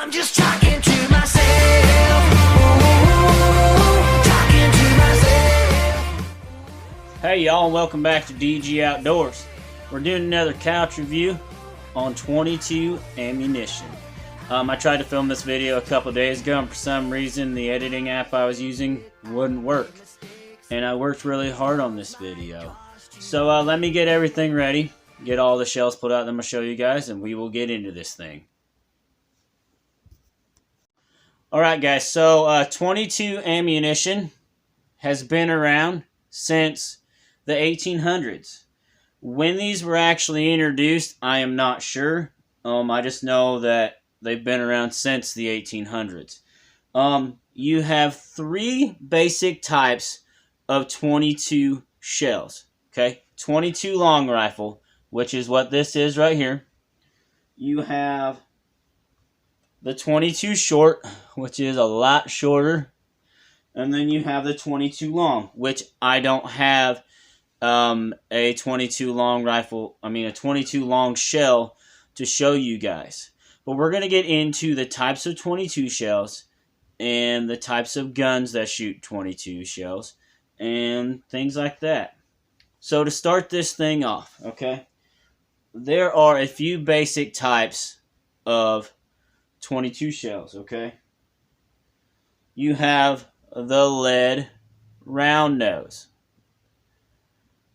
I'm just talking to myself. Ooh, talking to myself. Hey y'all, and welcome back to DG Outdoors. We're doing another couch review on 22 ammunition. I tried to film this video a couple days ago, and for some reason the editing app I was using wouldn't work. And I worked really hard on this video. So let me get everything ready, get all the shells pulled out, then I'm going to show you guys, and we will get into this thing. Alright guys, so 22 ammunition has been around since the 1800s. When these were actually introduced, I am not sure. I just know that they've been around since the 1800s. You have three basic types of 22 shells. Okay, 22 long rifle, which is what this is right here. You have the 22 short, which is a lot shorter. And then you have the 22 long, which I don't have a 22 long rifle, a 22 long shell to show you guys. But we're going to get into the types of 22 shells and the types of guns that shoot 22 shells and things like that. So to start this thing off, okay, there are a few basic types of 22 shells, okay? You have the lead round nose.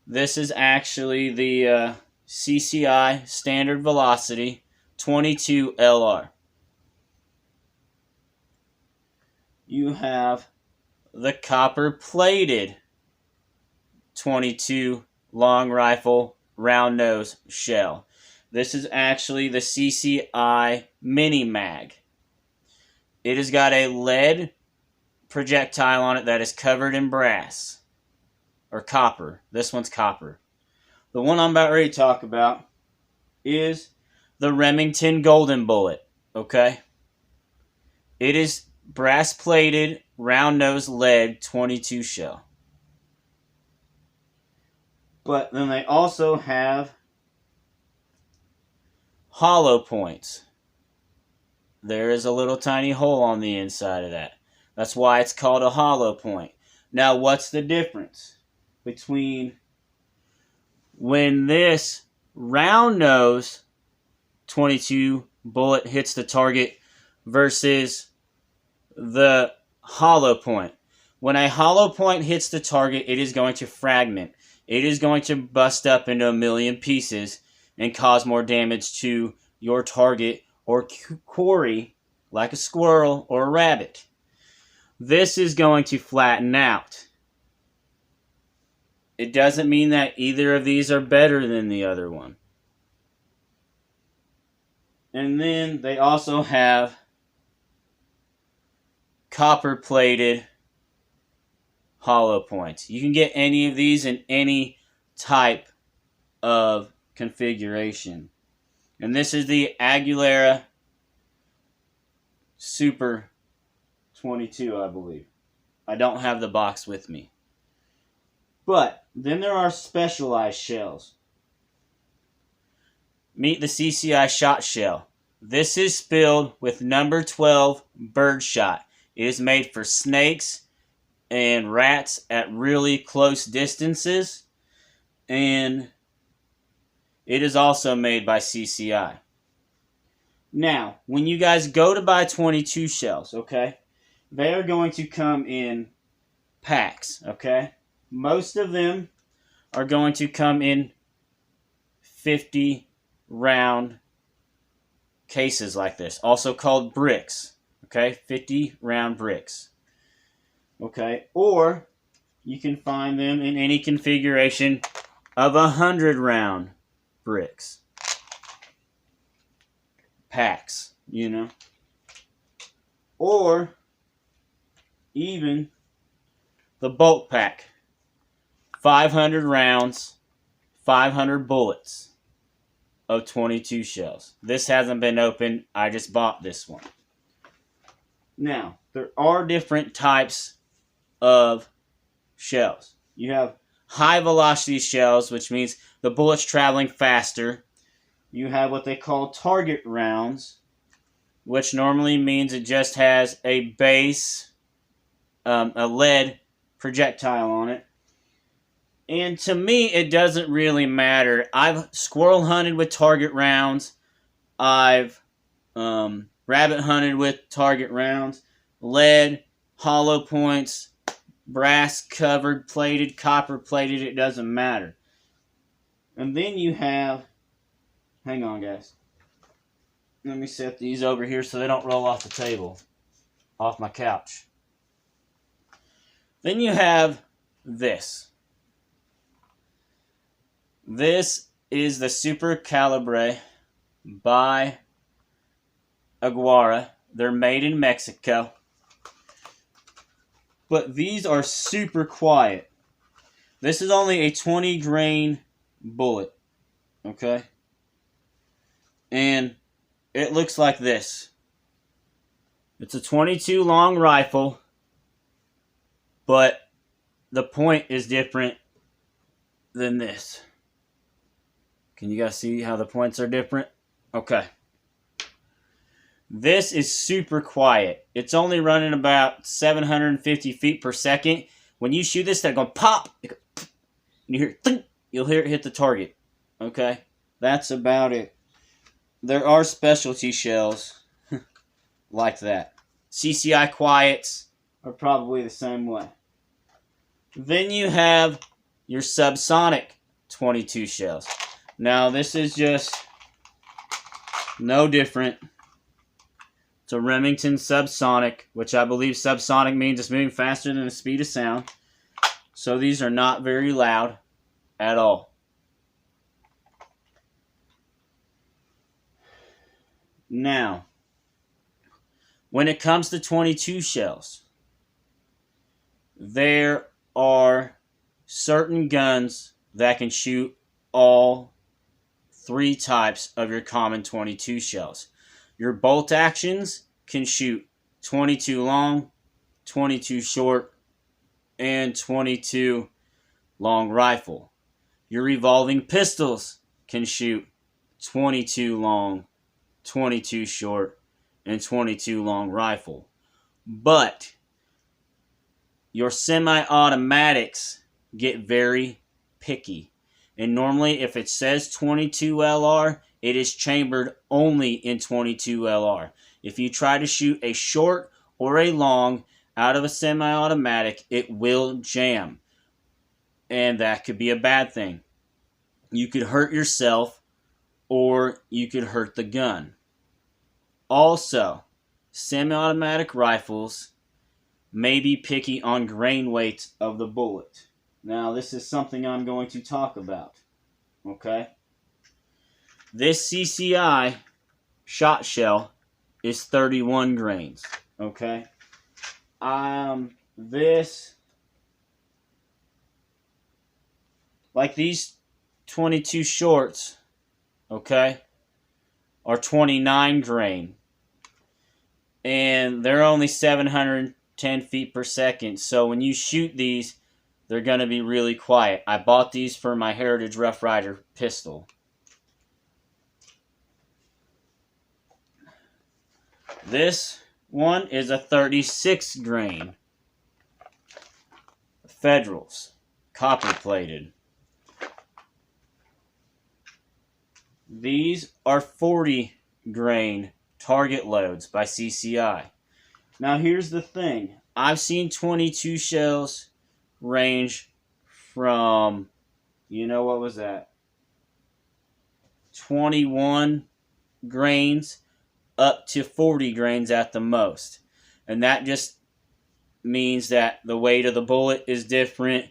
This is actually the CCI Standard Velocity 22 LR. You have the copper plated 22 long rifle round nose shell. This is actually the CCI Mini Mag. It has got a lead projectile on it that is covered in brass. Or copper. This one's copper. The one I'm about ready to talk about is the Remington Golden Bullet. Okay? It is brass plated, round nose lead 22 shell. But then they also have hollow points. There is a little tiny hole on the inside of that. That's why it's called a hollow point. Now, what's the difference between when this round nose 22 bullet hits the target versus the hollow point? When a hollow point hits the target, it is going to fragment. It is going to bust up into a million pieces and cause more damage to your target or quarry, like a squirrel or a rabbit. This is going to flatten out. It doesn't mean that either of these are better than the other one. And then they also have copper plated hollow points. You can get any of these in any type of configuration. And this is the Aguilera Super 22, I believe. I don't have the box with me. But then there are specialized shells. Meet the CCI Shot Shell. This is filled with number 12 birdshot. It is made for snakes and rats at really close distances. And it is also made by CCI. Now, when you guys go to buy 22 shells, okay, they are going to come in packs, okay? Most of them are going to come in 50 round cases like this, also called bricks, okay? 50 round bricks, okay? Or you can find them in any configuration of 100 round bricks. Packs, you know? Or even the bulk pack. 500 rounds, 500 bullets of 22 shells. This hasn't been opened. I just bought this one. Now, there are different types of shells. You have high velocity shells, which means the bullet's traveling faster. You have what they call target rounds, which normally means it just has a base, a lead projectile on it. And to me, it doesn't really matter. I've squirrel hunted with target rounds. I've rabbit hunted with target rounds. Lead, hollow points, brass covered, plated, copper plated, it doesn't matter. And then you have, hang on guys. Let me set these over here so they don't roll off the table, off my couch. Then you have this. This is the Super Calibre by Aguara. They're made in Mexico. But these are super quiet. This is only a 20 grain bullet. Okay? And it looks like this. It's a 22 long rifle, but the point is different than this. Can you guys see how the points are different? Okay. This is super quiet. It's only running about 750 feet per second. When you shoot this, they're going pop. And you hear thunk, you'll hear it hit the target. Okay? That's about it. There are specialty shells like that. CCI quiets are probably the same way. Then you have your subsonic 22 shells. Now this is just no different. It's a Remington subsonic, which I believe subsonic means it's moving faster than the speed of sound. So these are not very loud at all. Now, when it comes to 22 shells, there are certain guns that can shoot all three types of your common 22 shells. Your bolt actions can shoot 22 long, 22 short, and 22 long rifle. Your revolving pistols can shoot 22 long, 22 short, and 22 long rifle. But your semi-automatics get very picky. And normally if it says 22 LR, it is chambered only in 22 LR. If you try to shoot a short or a long out of a semi-automatic, it will jam. And that could be a bad thing. You could hurt yourself or you could hurt the gun. Also, semi-automatic rifles may be picky on grain weight of the bullet. Now, this is something I'm going to talk about. Okay? This CCI shot shell is 31 grains. Okay? This, like these 22 shorts, okay, are 29 grain. And they're only 710 feet per second. So when you shoot these, they're going to be really quiet. I bought these for my Heritage Rough Rider pistol. This one is a 36 grain. Federals. Copper plated. These are 40 grain target loads by CCI. Now here's the thing. I've seen 22 shells range from, you know, what was that? 21 grains up to 40 grains at the most. And that just means that the weight of the bullet is different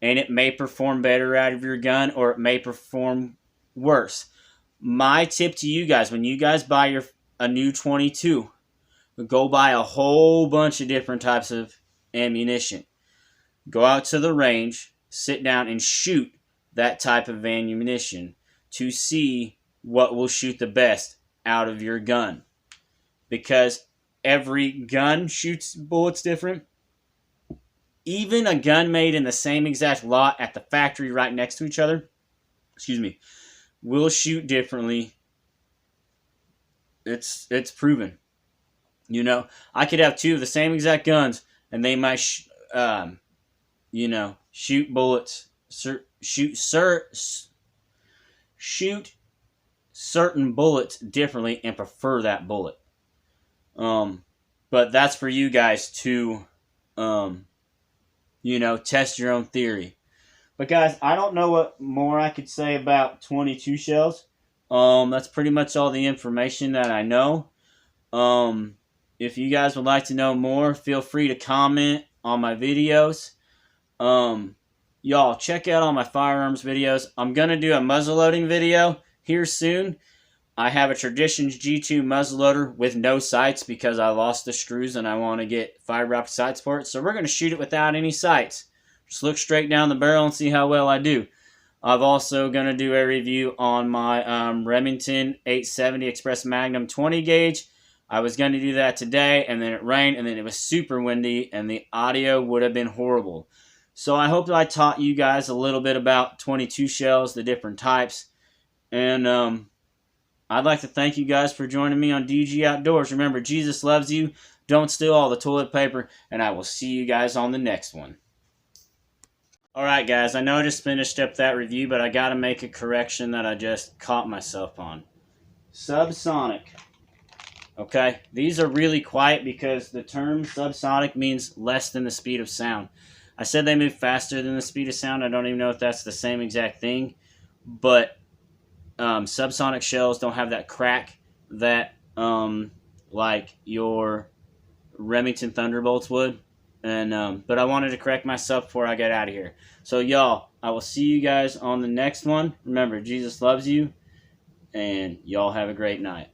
and it may perform better out of your gun or it may perform worse. My tip to you guys, when you guys buy a new 22, go buy a whole bunch of different types of ammunition. Go out to the range, sit down and shoot that type of ammunition to see what will shoot the best out of your gun. Because every gun shoots bullets different. Even a gun made in the same exact lot at the factory right next to each other, will shoot differently. It's proven. You know, I could have two of the same exact guns, and they might, you know, shoot bullets, shoot certain bullets differently, and prefer that bullet. But that's for you guys to, you know, test your own theory. But guys, I don't know what more I could say about 22 shells. That's pretty much all the information that I know. If you guys would like to know more, feel free to comment on my videos. Y'all, check out all my firearms videos. I'm going to do a muzzleloading video here soon. I have a Traditions G2 muzzleloader with no sights because I lost the screws and I want to get fiber optic sights for it. So we're going to shoot it without any sights. Just look straight down the barrel and see how well I do. I'm also going to do a review on my Remington 870 Express Magnum 20 gauge. I was going to do that today, and then it rained, and then it was super windy, and the audio would have been horrible. So I hope that I taught you guys a little bit about 22 shells, the different types. And I'd like to thank you guys for joining me on DG Outdoors. Remember, Jesus loves you. Don't steal all the toilet paper, and I will see you guys on the next one. Alright guys, I know I just finished up that review, but I got to make a correction that I just caught myself on. Subsonic. Okay, these are really quiet because the term subsonic means less than the speed of sound. I said they move faster than the speed of sound. I don't even know if that's the same exact thing, but subsonic shells don't have that crack that like your Remington Thunderbolts would. And but I wanted to correct myself before I get out of here. So y'all, I will see you guys on the next one. Remember, Jesus loves you, and y'all have a great night.